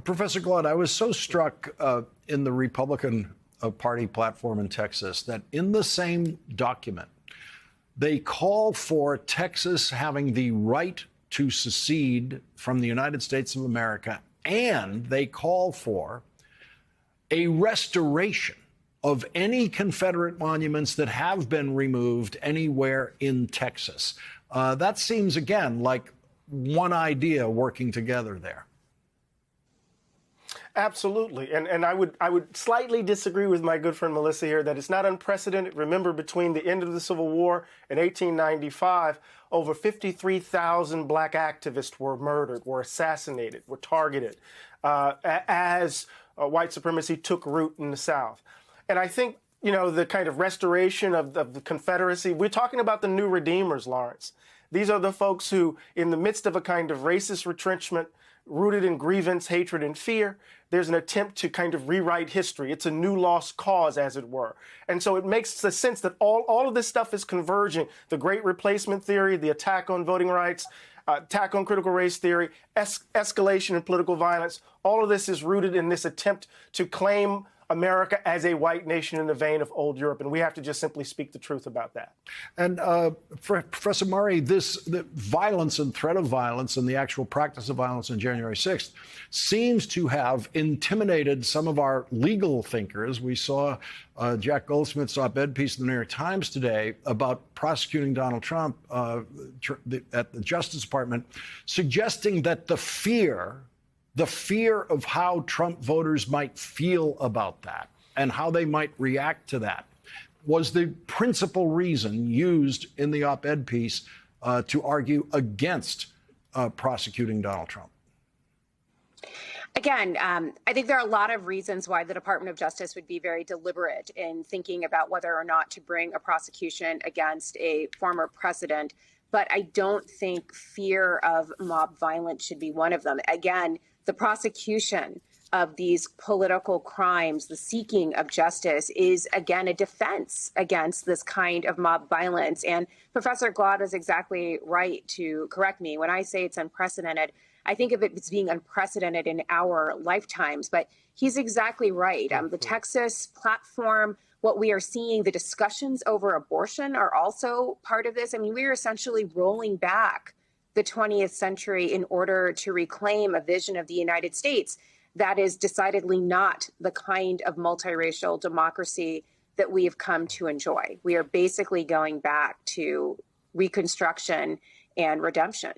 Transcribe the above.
Professor Glaude, I was so struck in the Republican Party platform in Texas that in the same document, they call for Texas having the right to secede from the United States of America, and they call for a restoration of any Confederate monuments that have been removed anywhere in Texas. That seems, again, like one idea working together there. Absolutely. And I would slightly disagree with my good friend Melissa here that it's not unprecedented. Remember, between the end of the Civil War and 1895, over 53,000 black activists were murdered, were assassinated, were targeted as white supremacy took root in the South. And I think, you know, the kind of restoration of the Confederacy, we're talking about the new redeemers, Lawrence. These are the folks who, in the midst of a kind of racist retrenchment, rooted in grievance, hatred, and fear, there's an attempt to kind of rewrite history. It's a new lost cause, as it were. And so it makes the sense that all of this stuff is converging. The Great Replacement theory, the attack on voting rights, attack on critical race theory, escalation in political violence, all of this is rooted in this attempt to claim America as a white nation in the vein of old Europe, and we have to just simply speak the truth about that. And Professor Murray, the violence and threat of violence and the actual practice of violence on January 6th seems to have intimidated some of our legal thinkers. We saw Jack Goldsmith's op-ed piece in the New York Times today about prosecuting Donald Trump at the Justice Department, suggesting that the fear of how Trump voters might feel about that and how they might react to that was the principal reason used in the op-ed piece to argue against prosecuting Donald Trump. Again, I think there are a lot of reasons why the Department of Justice would be very deliberate in thinking about whether or not to bring a prosecution against a former president. But I don't think fear of mob violence should be one of them. Again, the prosecution of these political crimes, the seeking of justice is, again, a defense against this kind of mob violence. And Professor Glaude is exactly right to correct me. When I say it's unprecedented, I think of it as being unprecedented in our lifetimes. But he's exactly right. The Texas platform, what we are seeing, the discussions over abortion are also part of this. I mean, we are essentially rolling back the 20th century in order to reclaim a vision of the United States that is decidedly not the kind of multiracial democracy that we have come to enjoy. We are basically going back to Reconstruction and redemption.